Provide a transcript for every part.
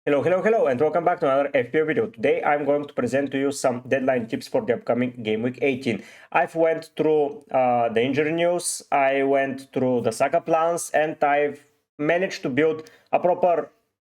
Hello, and welcome back to another FPL video. Today I'm going to present to you some deadline tips for the upcoming Game Week 18. I've went through the injury news, I went through the Saka plans, and I've managed to build a proper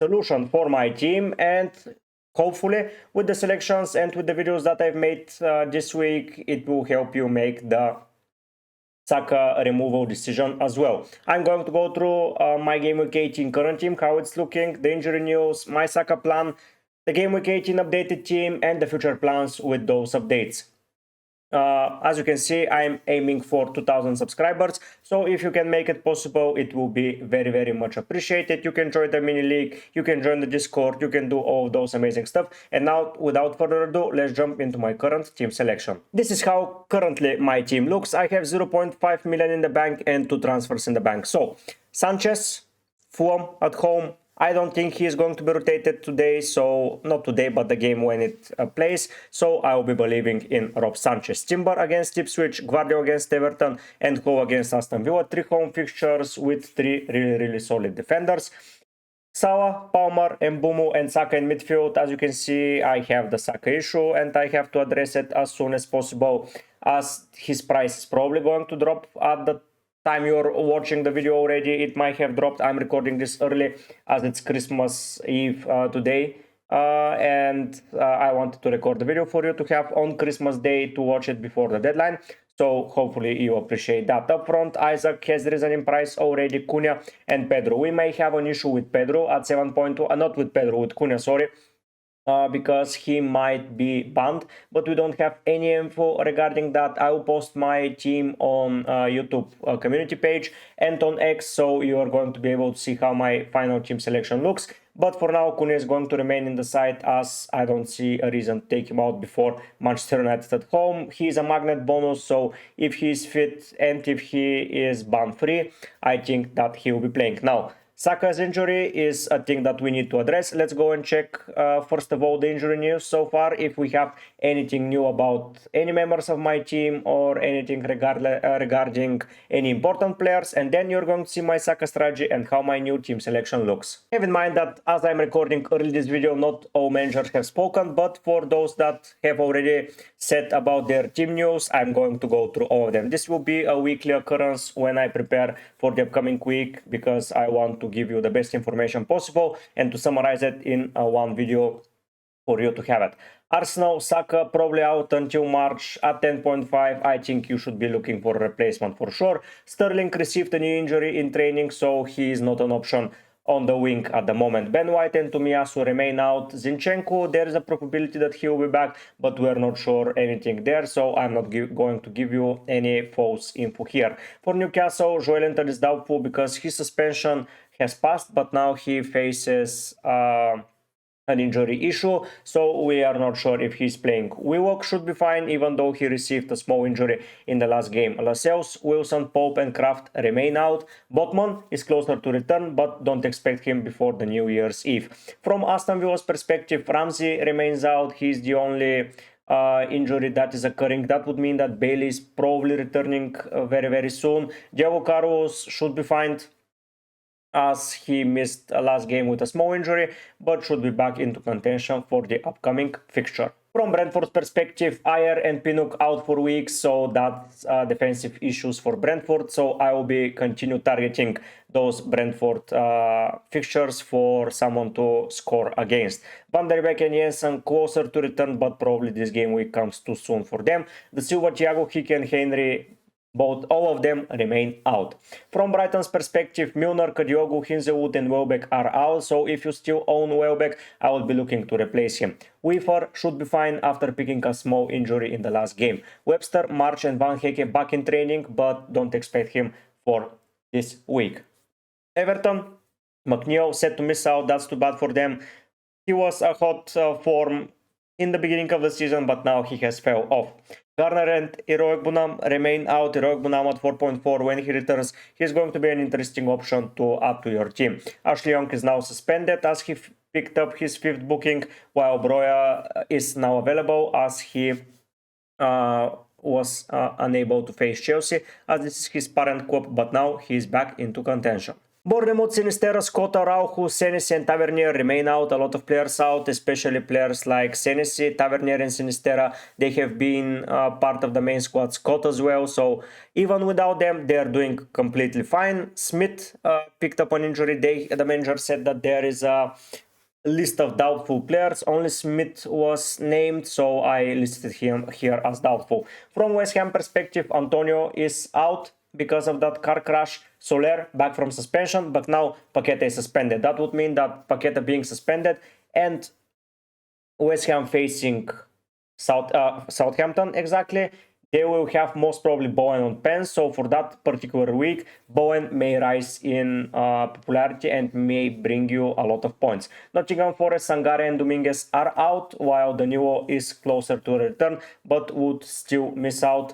solution for my team. And hopefully with the selections and with the videos that I've made this week, it will help you make the Saka removal decision as well. I'm going to go through my Game Week 18 current team, how it's looking, the injury news, my Saka plan, the Game Week 18 updated team, and the future plans with those updates. As you can see, I'm aiming for 2000 subscribers, so if you can make it possible, it will be very much appreciated. You can join the mini league, you can join the Discord, you can do all those amazing stuff. And now, without further ado, let's jump into my current team selection. This is how currently my team looks. I have 0.5 million in the bank and 2 transfers in the bank. So Sanchez, Fulham at home. I don't think he is going to be rotated today, so not today, but the game when it plays. So I will be believing in Rob Sanchez. Timber against Ipswich, Guardiola against Everton, and Ho against Aston Villa. 3 home fixtures with 3 really solid defenders. Salah, Palmer, Mbumu, and Saka in midfield. As you can see, I have the Saka issue, and I have to address it as soon as possible, as his price is probably going to drop at the time you're watching the video already. It might have dropped. I'm recording this early as it's Christmas Eve today, and I wanted to record the video for you to have on Christmas Day to watch it before the deadline. So hopefully you appreciate that. Up front, Isaac has risen in price already, Cunha and Pedro. We may have an issue with Pedro at 7.2, not with Pedro, with Cunha, sorry. Because he might be banned, but we don't have any info regarding that. I will post my team on YouTube community page and on X, so you are going to be able to see how my final team selection looks. But for now, Cunha is going to remain in the side, as I don't see a reason to take him out before Manchester United at home. He is a magnet bonus, so if he is fit and if he is ban free, I think that he will be playing. Now, Saka's injury is a thing that we need to address. Let's go and check, first of all, the injury news so far, if we have anything new about any members of my team or anything regarding any important players. And then you're going to see my Saka strategy and how my new team selection looks. Have in mind that as I'm recording early this video, not all managers have spoken, but for those that have already said about their team news, I'm going to go through all of them. This will be a weekly occurrence when I prepare for the upcoming week, because I want to give you the best information possible and to summarize it in one video for you to have it. Arsenal, Saka probably out until March at 10.5. I think you should be looking for a replacement for sure. Sterling received a new injury in training, so he is not an option on the wing at the moment. Ben White and Tomiyasu remain out. Zinchenko, there is a probability that he will be back, but we're not sure anything there, so I'm not going to give you any false info here. For Newcastle, Joel Linton is doubtful because his suspension has passed, but now he faces an injury issue, so we are not sure if he's playing. Willock should be fine, even though he received a small injury in the last game. Lascelles, Wilson, Pope and Kraft remain out. Botman is closer to return, but don't expect him before the New Year's Eve. From Aston Villa's perspective, Ramsey remains out. He's the only injury that is occurring. That would mean that Bailey is probably returning very soon. Diego Carlos should be fine, as he missed last game with a small injury, but should be back into contention for the upcoming fixture. From Brentford's perspective, Ayer and Pinnock out for weeks, so that's defensive issues for Brentford. So I will be continue targeting those Brentford fixtures for someone to score against. Van der Beek and Jensen closer to return, but probably this game week comes too soon for them. The Silva, Thiago, Hickey and Henry, all of them remain out. From Brighton's perspective, Milner, Kadioglu, Hinzewood and Welbeck are out, so if you still own Welbeck, I will be looking to replace him. Weaver should be fine after picking a small injury in the last game. Webster, March and Van Hecke back in training, but don't expect him for this week. Everton, McNeil set to miss out. That's too bad for them. He was a hot form in the beginning of the season, but now he has fell off. Garner and Heroic Bunam remain out. Heroic Bunam at 4.4. When he returns, he's going to be an interesting option to add to your team. Ashley Young is now suspended as he picked up his 5th booking, while Broya is now available as he was unable to face Chelsea, as this is his parent club, but now he is back into contention. Bournemouth, Sinisterra, Scotta, Araujo, Senesi and Tavernier remain out. A lot of players out, especially players like Senesi, Tavernier and Sinisterra. They have been part of the main squad, Scott as well. So even without them, they are doing completely fine. Smith picked up an injury. The manager said that there is a list of doubtful players. Only Smith was named, so I listed him here as doubtful. From West Ham perspective, Antonio is out because of that car crash. Soler back from suspension, but now Paqueta is suspended. That would mean that Paqueta being suspended and West Ham facing Southampton exactly, they will have most probably Bowen on pens. So for that particular week, Bowen may rise in popularity and may bring you a lot of points. Nottingham Forest, Sangare and Dominguez are out, while Danilo is closer to a return, but would still miss out.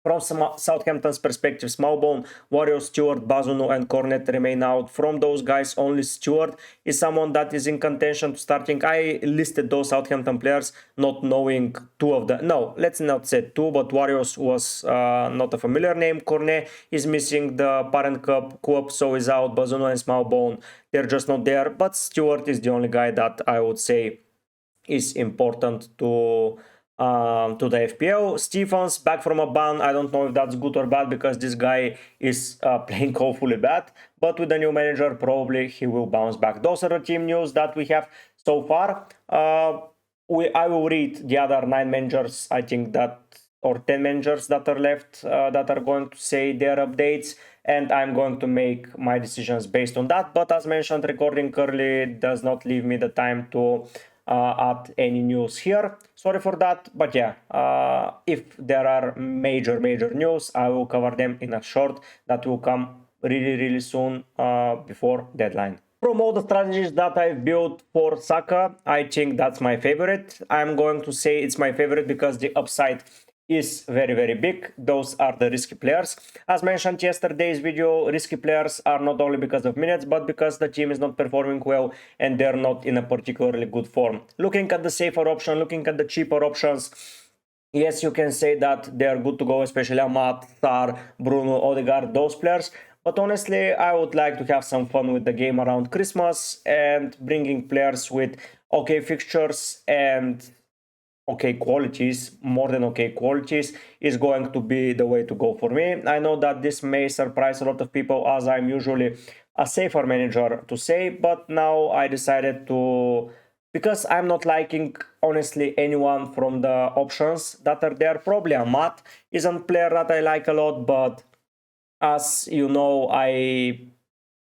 From Southampton's perspective, Smallbone, Warriors, Stewart, Bazunu and Cornet remain out. From those guys, only Stewart is someone that is in contention to starting. I listed those Southampton players not knowing two of them. No, let's not say two, but Warriors was not a familiar name. Cornet is missing the Parent Cup, so is out. Bazunu and Smallbone, they're just not there. But Stewart is the only guy that I would say is important to the FPL. Stephens back from a ban. I don't know if that's good or bad because this guy is playing awfully bad. But with the new manager, probably he will bounce back. Those are the team news that we have so far. I will read the other 9 managers, I think that, or 10 managers that are left that are going to say their updates. And I'm going to make my decisions based on that. But as mentioned, recording early does not leave me the time to add any news here. Sorry for that, but yeah, if there are major news, I will cover them in a short that will come really soon before deadline. From all the strategies that I've built for Saka, I think that's my favorite. I'm going to say it's my favorite because the upside is very big. Those are the risky players. As mentioned yesterday's video, risky players are not only because of minutes, but because the team is not performing well and they're not in a particularly good form. Looking at the safer option, looking at the cheaper options, yes, you can say that they are good to go, especially Amat, Sar, Bruno, Odegaard, those players. But honestly, I would like to have some fun with the game around Christmas and bringing players with okay fixtures and okay qualities, more than okay qualities, is going to be the way to go for me. I know that this may surprise a lot of people as I'm usually a safer manager to say, but now I decided to, because I'm not liking honestly anyone from the options that are there. Probably Amat isn't a player that I like a lot, but as you know, I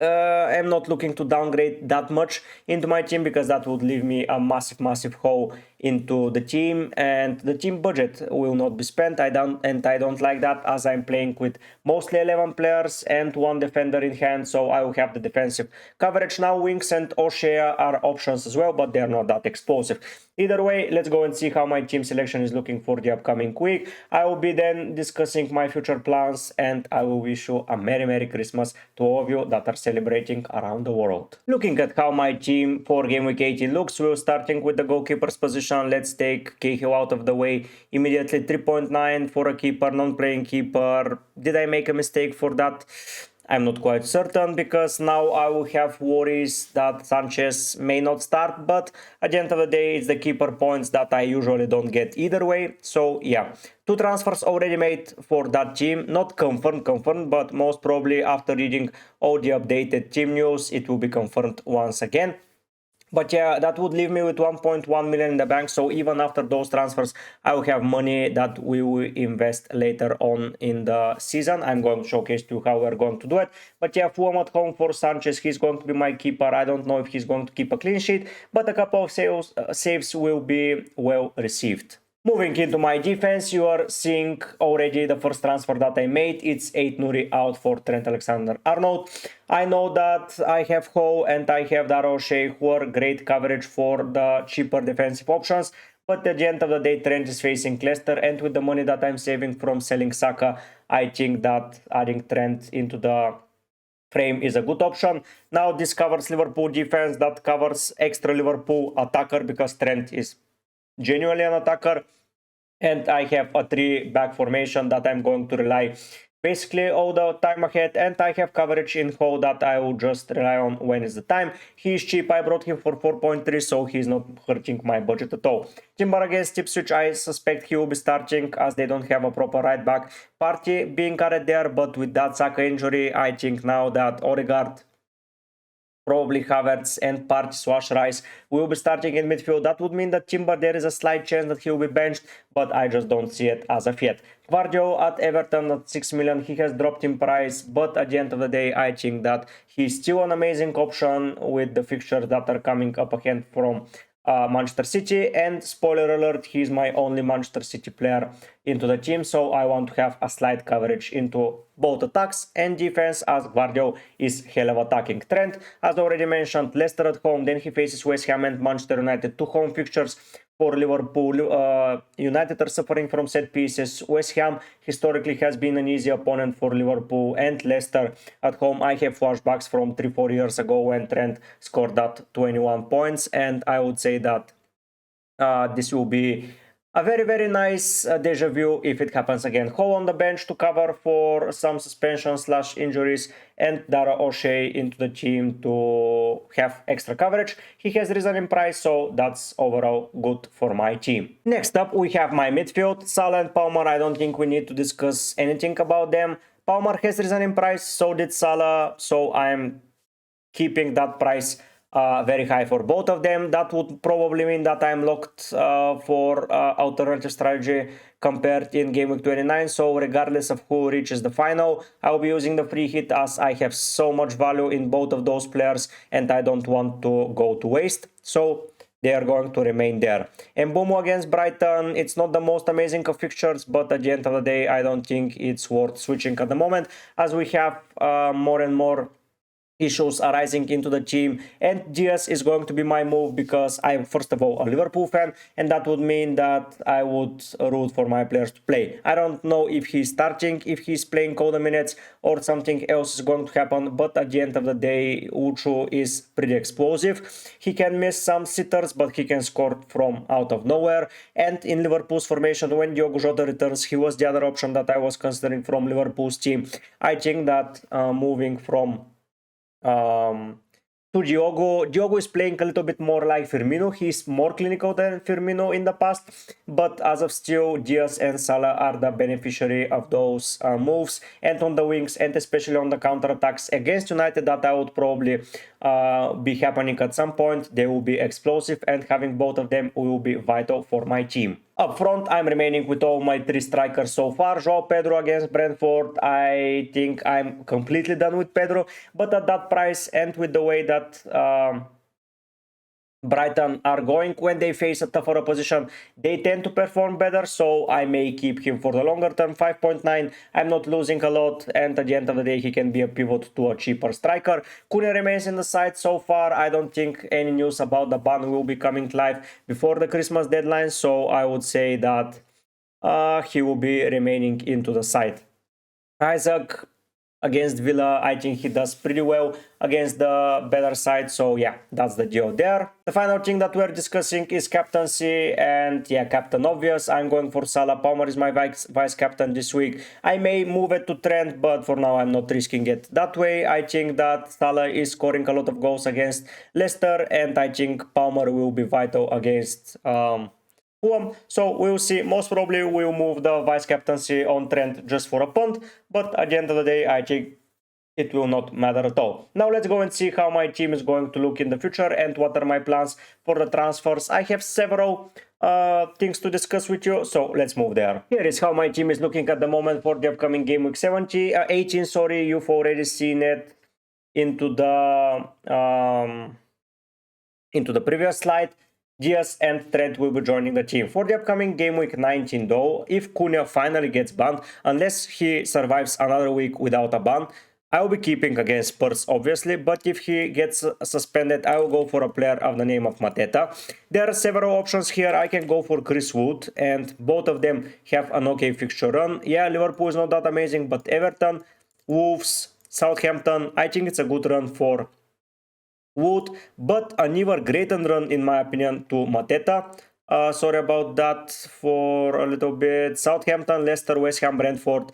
am not looking to downgrade that much into my team because that would leave me a massive hole into the team and the team budget will not be spent. I don't like that as I'm playing with mostly 11 players and 1 defender in hand, so I will have the defensive coverage. Now Winks and O'Shea are options as well, but they're not that explosive. Either way, let's go and see how my team selection is looking for the upcoming week. I will be then discussing my future plans and I will wish you a Merry Christmas to all of you that are celebrating around the world. Looking at how my team for Game Week 18 looks, we're starting with the goalkeeper's position. Let's take Cahill out of the way immediately. 3.9 for a keeper, non-playing keeper. Did I make a mistake for that? I'm not quite certain because now I will have worries that Sanchez may not start, but at the end of the day, it's the keeper points that I usually don't get either way. So yeah, 2 transfers already made for that team, not confirmed, but most probably after reading all the updated team news, it will be confirmed once again. But yeah, that would leave me with 1.1 million in the bank. So even after those transfers, I will have money that we will invest later on in the season. I'm going to showcase to you how we're going to do it. But yeah, Fulham at home for Sanchez. He's going to be my keeper. I don't know if he's going to keep a clean sheet, but a couple of saves will be well received. Moving into my defense, you are seeing already the first transfer that I made. It's 8 Nuri out for Trent Alexander-Arnold. I know that I have Ho and I have Darren O'Shea who are great coverage for the cheaper defensive options. But at the end of the day, Trent is facing Leicester, and with the money that I'm saving from selling Saka, I think that adding Trent into the frame is a good option. Now this covers Liverpool defense, that covers extra Liverpool attacker because Trent is genuinely an attacker. And I have a 3-back formation that I'm going to rely basically all the time ahead, and I have coverage info that I will just rely on when is the time. He is cheap, I brought him for 4.3, so he's not hurting my budget at all. Timber against Ipswich, I suspect he will be starting as they don't have a proper right back. Party being carried there, but with that Saka injury, I think now that Odegaard, probably Havertz and Partey / Rice will be starting in midfield. That would mean that Timber, there is a slight chance that he will be benched, but I just don't see it as of yet. Guardiola at Everton at 6 million, he has dropped in price, but at the end of the day, I think that he's still an amazing option with the fixtures that are coming up ahead from Manchester City, and spoiler alert, he's my only Manchester City player into the team, so I want to have a slight coverage into both attacks and defense, as Guardiola is hell of attacking. Trent, as already mentioned, Leicester at home, then he faces West Ham and Manchester United, 2 home fixtures for Liverpool. United are suffering from set pieces. West Ham historically has been an easy opponent for Liverpool, and Leicester at home. I have flashbacks from 3-4 years ago when Trent scored that 21 points, and I would say that this will be a very nice deja vu if it happens again. Hall on the bench to cover for some suspension / injuries, and Dara O'Shea into the team to have extra coverage. He has risen in price, so that's overall good for my team. Next up, we have my midfield. Salah and Palmer, I don't think we need to discuss anything about them. Palmer has risen in price, so did Salah, so I'm keeping that price very high for both of them. That would probably mean that I'm locked for alternative strategy compared in Gameweek 29. So regardless of who reaches the final, I'll be using the free hit as I have so much value in both of those players and I don't want to go to waste. So they are going to remain there. And Mbomo against Brighton, it's not the most amazing of fixtures, but at the end of the day, I don't think it's worth switching at the moment, as we have more and more issues arising into the team, and Diaz is going to be my move because I'm first of all a Liverpool fan, and that would mean that I would root for my players to play. I don't know if he's starting, if he's playing all the minutes, or something else is going to happen, but at the end of the day, Ucho is pretty explosive. He can miss some sitters, but he can score from out of nowhere, and in Liverpool's formation, when Diogo Jota returns, he was the other option that I was considering from Liverpool's team. I think that moving from to Diogo is playing a little bit more like Firmino. He's more clinical than Firmino in the past, but as of still, Diaz and Salah are the beneficiary of those moves, and on the wings, and especially on the counter-attacks against United that I would probably be happening at some point. They will be explosive, and having both of them will be vital for my team. Up front, I'm remaining with all my 3 strikers so far. João Pedro against Brentford, I think I'm completely done with Pedro, but at that price and with the way that Brighton are going when they face a tougher opposition, they tend to perform better, so I may keep him for the longer term. 5.9, I'm not losing a lot, and at the end of the day, he can be a pivot to a cheaper striker. Cunha remains in the side so far. I don't think any news about the ban will be coming live before the Christmas deadline, so I would say that he will be remaining into the side. Isaac against Villa, I think he does pretty well against the better side, so yeah, that's the deal there. The final thing that we're discussing is captaincy, and yeah, captain obvious. I'm going for Salah. Palmer is my vice captain this week. I may move it to Trent, but for now I'm not risking it that way. I think that Salah is scoring a lot of goals against Leicester, and I think Palmer will be vital against so we'll see. Most probably we'll move the vice captaincy on Trent just for a punt, but at the end of the day, I think it will not matter at all. Now let's go and see how my team is going to look in the future and what are my plans for the transfers. I have several things to discuss with you, so let's move there. Here is how my team is looking at the moment for the upcoming game week 18. Sorry, you've already seen it into the previous slide. Diaz and Trent will be joining the team. For the upcoming game week 19 though, if Cunha finally gets banned, unless he survives another week without a ban, I will be keeping against Spurs obviously, but if he gets suspended, I will go for a player of the name of Mateta. There are several options here. I can go for Chris Wood, and both of them have an okay fixture run. Yeah, Liverpool is not that amazing, but Everton, Wolves, Southampton, I think it's a good run for Wood, but an even greater run in my opinion to Mateta. Sorry about that for a little bit. Southampton, Leicester, West Ham, Brentford.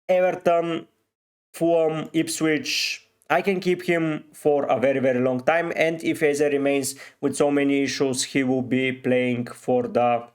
Everton, Fulham, Ipswich, I can keep him for a very, very long time. And if Eze remains with so many issues, he will be playing for the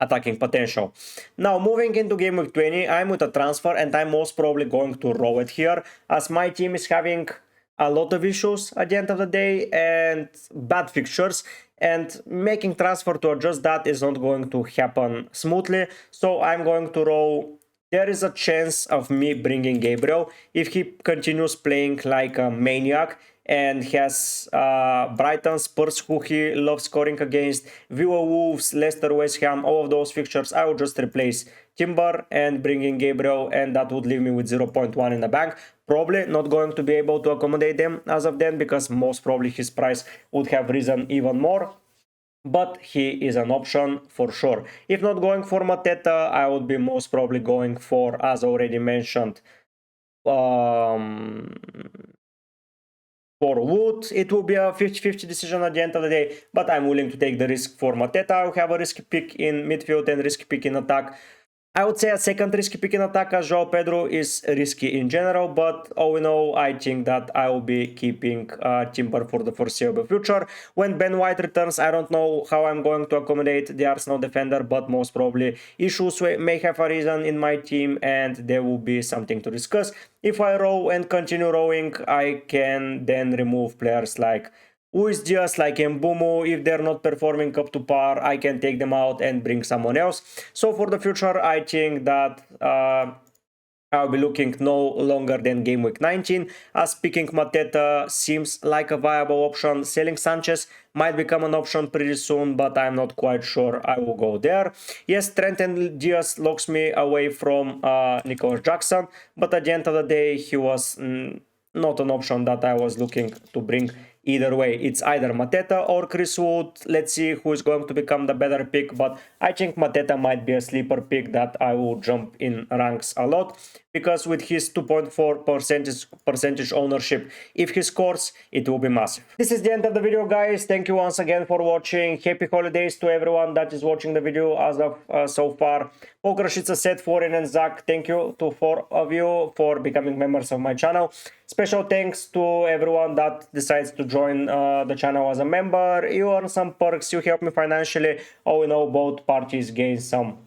attacking potential. Now, moving into Game Week 20, I'm with a transfer and I'm most probably going to roll it here, as my team is having a lot of issues at the end of the day and bad fixtures, and making transfer to adjust that is not going to happen smoothly. So I'm going to roll. There is a chance of me bringing Gabriel if he continues playing like a maniac and has Brighton, Spurs, who he loves scoring against, Villa, Wolves, Leicester, West Ham, all of those fixtures. I would just replace Timber and bring in Gabriel, and that would leave me with 0.1 in the bank. Probably not going to be able to accommodate them as of then, because most probably his price would have risen even more. But he is an option for sure. If not going for Mateta, I would be most probably going for, as already mentioned, for Wood. It will be a 50-50 decision at the end of the day, but I'm willing to take the risk for Mateta. I will have a risky pick in midfield and risky pick in attack. I would say a second risky pick in attack, as Joao Pedro is risky in general, but all in all, I think that I will be keeping Timber for the foreseeable future. When Ben White returns, I don't know how I'm going to accommodate the Arsenal defender, but most probably issues may have arisen in my team and there will be something to discuss. If I row and continue rowing, I can then remove players like Luis Diaz, like Mbumo. If they're not performing up to par, I can take them out and bring someone else. So for the future, I think that I'll be looking no longer than Game Week 19, as picking Mateta seems like a viable option. Selling Sanchez might become an option pretty soon, but I'm not quite sure I will go there. Yes, Trent and Diaz locks me away from Nicholas Jackson, but at the end of the day, he was not an option that I was looking to bring. Either way, it's either Mateta or Chris Wood. Let's see who is going to become the better pick, but I think Mateta might be a sleeper pick that I will jump in ranks a lot, because with his 2.4% percentage ownership, if he scores, it will be massive. This is the end of the video, guys. Thank you once again for watching. Happy holidays to everyone that is watching the video as of so far. Pokrashica, Set, Foreign and Zach, thank you to 4 of you for becoming members of my channel. Special thanks to everyone that decides to join the channel as a member. You earn some perks, you help me financially. All in all, both parties gain some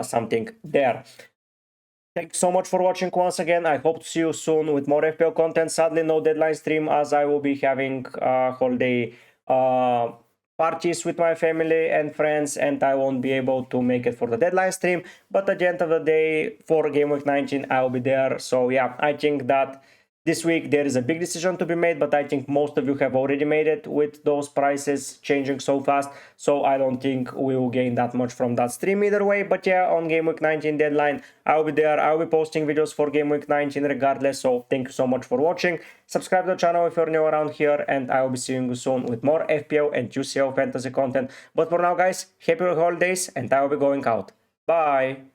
something there. Thanks so much for watching once again. I hope to see you soon with more FPL content. Sadly, no deadline stream, as I will be having holiday parties with my family and friends, and I won't be able to make it for the deadline stream. But at the end of the day, for Game Week 19, I'll be there. So yeah, I think that this week there is a big decision to be made, but I think most of you have already made it with those prices changing so fast. So I don't think we will gain that much from that stream either way. But yeah, on Game Week 19 deadline, I'll be there. I'll be posting videos for Game Week 19 regardless. So thank you so much for watching. Subscribe to the channel if you're new around here, and I will be seeing you soon with more FPL and UCL fantasy content. But for now, guys, happy holidays, and I will be going out. Bye!